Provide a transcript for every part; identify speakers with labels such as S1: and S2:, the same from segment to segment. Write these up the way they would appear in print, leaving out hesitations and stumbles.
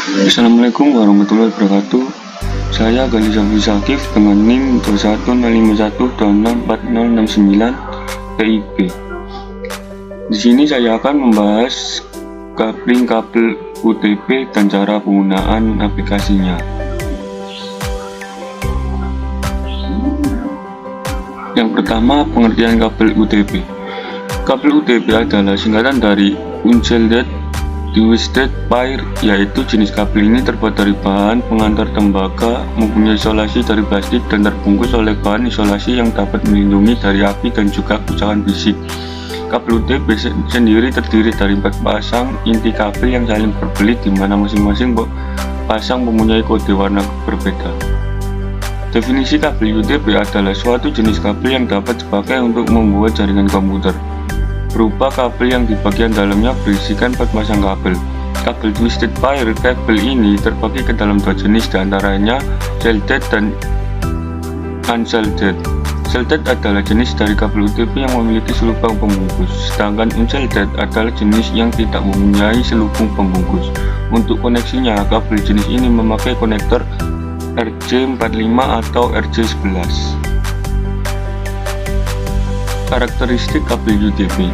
S1: Assalamualaikum warahmatullahi wabarakatuh. Saya Gali Zafri Zakif dengan NIM 21051264069 PIP. Di sini saya akan membahas coupling kabel UTP dan cara penggunaan aplikasinya. Yang pertama, pengertian kabel UTP. Kabel UTP adalah singkatan dari Unshielded Twisted Pair, yaitu jenis kabel ini terbuat dari bahan pengantar tembaga, mempunyai isolasi dari plastik dan terbungkus oleh bahan isolasi yang dapat melindungi dari api dan juga kerusakan fisik. Kabel UTP sendiri terdiri dari 4 pasang inti kabel yang saling berbelit, di mana masing-masing pasang mempunyai kode warna berbeda. Definisi kabel UTP adalah suatu jenis kabel yang dapat dipakai untuk membuat jaringan komputer, berupa kabel yang di bagian dalamnya berisikan 4 pasang kabel. Kabel twisted pair kabel ini terbagi ke dalam 2 jenis, diantaranya shielded dan unshielded. Shielded adalah jenis dari kabel UTP yang memiliki selubung pembungkus, sedangkan unshielded adalah jenis yang tidak mempunyai selubung pembungkus. Untuk koneksinya, kabel jenis ini memakai konektor RJ45 atau RJ11. Karakteristik kabel UTP: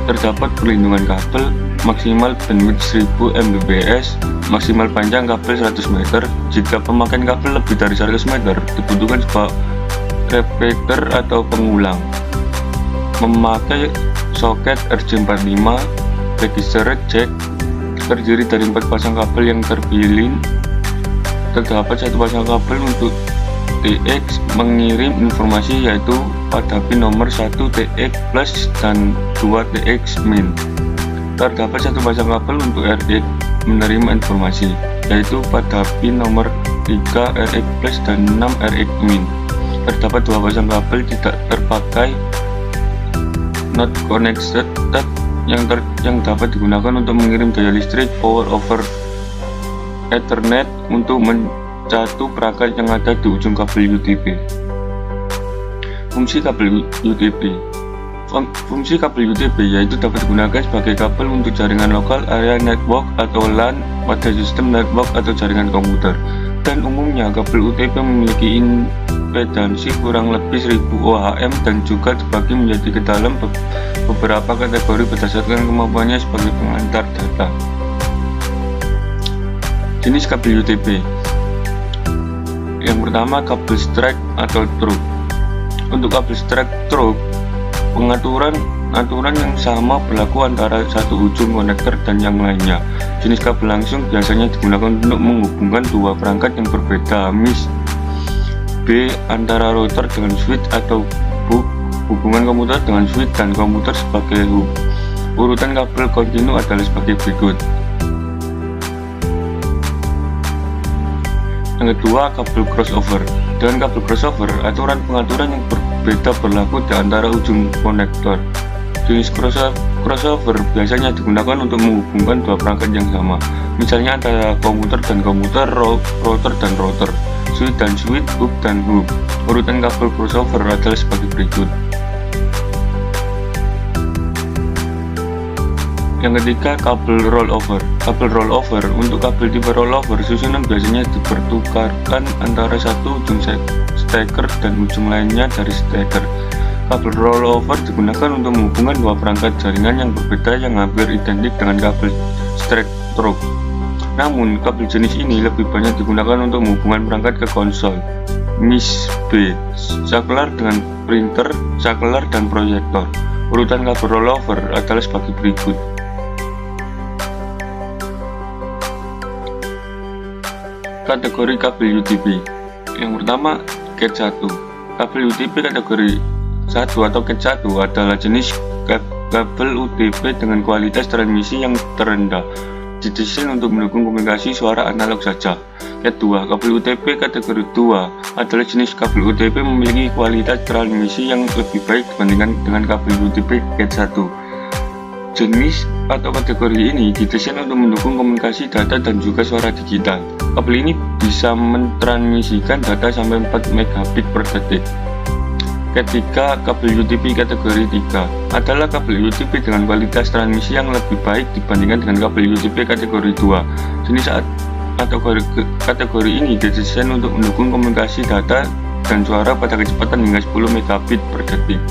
S1: terdapat perlindungan kabel, maksimal bandwidth 1000 Mbps, maksimal panjang kabel 100 meter. Jika pemakaian kabel lebih dari 100 meter, dibutuhkan sebuah repeater atau pengulang. Memakai soket RJ45 register jack, terdiri dari 4 pasang kabel yang terpilih. Terdapat 1 pasang kabel untuk TX mengirim informasi, yaitu pada pin nomor 1 TX plus dan 2 TX min. Terdapat 1 pasang kabel untuk RX menerima informasi, yaitu pada pin nomor 3 RX plus dan 6 RX min. Terdapat 2 pasang kabel tidak terpakai not connected yang dapat digunakan untuk mengirim daya listrik power over Ethernet untuk satu perangkat yang ada di ujung kabel UTP. Fungsi kabel UTP. Fungsi kabel UTP yaitu dapat digunakan sebagai kabel untuk jaringan lokal area network atau LAN pada sistem network atau jaringan komputer. Dan umumnya kabel UTP memiliki impedansi kurang lebih 1000 ohm dan juga dibagi menjadi ke dalam beberapa kategori berdasarkan kemampuannya sebagai pengantar data. Jenis kabel UTP. Yang pertama, kabel strike atau truk. Untuk kabel strike truk, aturan yang sama berlaku antara satu ujung konektor dan yang lainnya. Jenis kabel langsung biasanya digunakan untuk menghubungkan 2 perangkat yang berbeda, mis B antara router dengan switch atau hub, hubungan komputer dengan switch dan komputer sebagai hub. Urutan kabel kontinu adalah sebagai berikut. Yang kedua, kabel crossover. Dengan kabel crossover, pengaturan yang berbeda berlaku di antara ujung konektor. Jenis crossover biasanya digunakan untuk menghubungkan 2 perangkat yang sama, misalnya antara komputer dan komputer, router dan router, switch dan switch, hub dan hub. Urutan kabel crossover adalah sebagai berikut. Yang ketiga, kabel rollover. Kabel rollover. Untuk kabel tipe rollover, susunan biasanya dipertukarkan antara satu ujung steker dan ujung lainnya dari steker. Kabel rollover digunakan untuk menghubungkan 2 perangkat jaringan yang berbeda yang hampir identik dengan kabel strike truk. Namun, kabel jenis ini lebih banyak digunakan untuk menghubungkan perangkat ke konsol, mis B, saklar dengan printer, saklar dan proyektor. Urutan kabel rollover adalah sebagai berikut. Kategori kabel UTP. Yang pertama, Cat 1. Kabel UTP kategori 1 atau Cat 1 adalah jenis kabel UTP dengan kualitas transmisi yang terendah, didesain untuk mendukung komunikasi suara analog saja. Cat 2. Kabel UTP kategori 2 adalah jenis kabel UTP memiliki kualitas transmisi yang lebih baik dibandingkan dengan kabel UTP Cat 1. Jenis atau kategori ini didesain untuk mendukung komunikasi data dan juga suara digital. Kabel ini bisa mentransmisikan data sampai 4 megabit per detik. Ketiga, kabel UTP kategori 3 adalah kabel UTP dengan kualitas transmisi yang lebih baik dibandingkan dengan kabel UTP kategori 2. Jenis atau kategori ini didesain untuk mendukung komunikasi data dan suara pada kecepatan hingga 10 megabit per detik.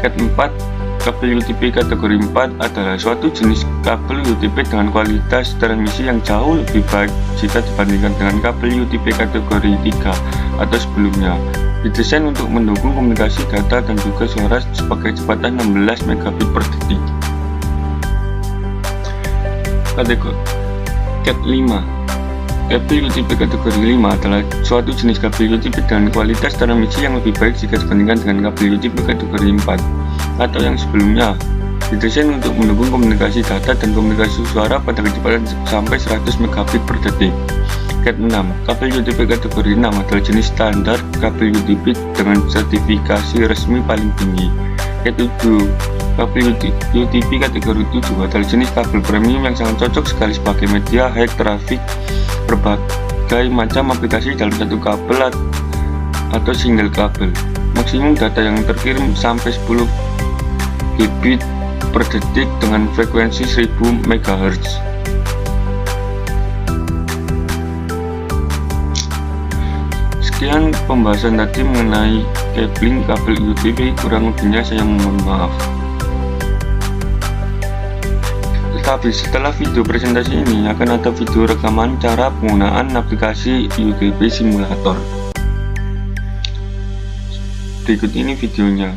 S1: Keempat, kabel UTP kategori 4 adalah suatu jenis kabel UTP dengan kualitas transmisi yang jauh lebih baik jika dibandingkan dengan kabel UTP kategori 3 atau sebelumnya. Didesain untuk mendukung komunikasi data dan juga suara sebagai kecepatan 16 megabit per detik. Kategori 5. Kabel UTP kategori 5 adalah suatu jenis kabel UTP dengan kualitas transmisi yang lebih baik jika dibandingkan dengan kabel UTP kategori 4 atau yang sebelumnya. Didesain untuk mendukung komunikasi data dan komunikasi suara pada kecepatan sampai 100 megabit per detik. Ke-6, kabel UTP kategori 6 adalah jenis standar kabel UTP dengan sertifikasi resmi paling tinggi. Ke-7, kabel UTP kategori 7 adalah jenis kabel premium yang sangat cocok sekali sebagai media high traffic berbagai macam aplikasi dalam satu kabel atau single kabel. Maksimum data yang terkirim sampai 10 Gbps per detik dengan frekuensi 1000 MHz. Sekian pembahasan tadi mengenai cabling kabel UTP, kurang lebihnya saya mohon maaf. Tapi setelah video presentasi ini akan ada video rekaman cara penggunaan aplikasi UTP simulator. Berikut ini videonya.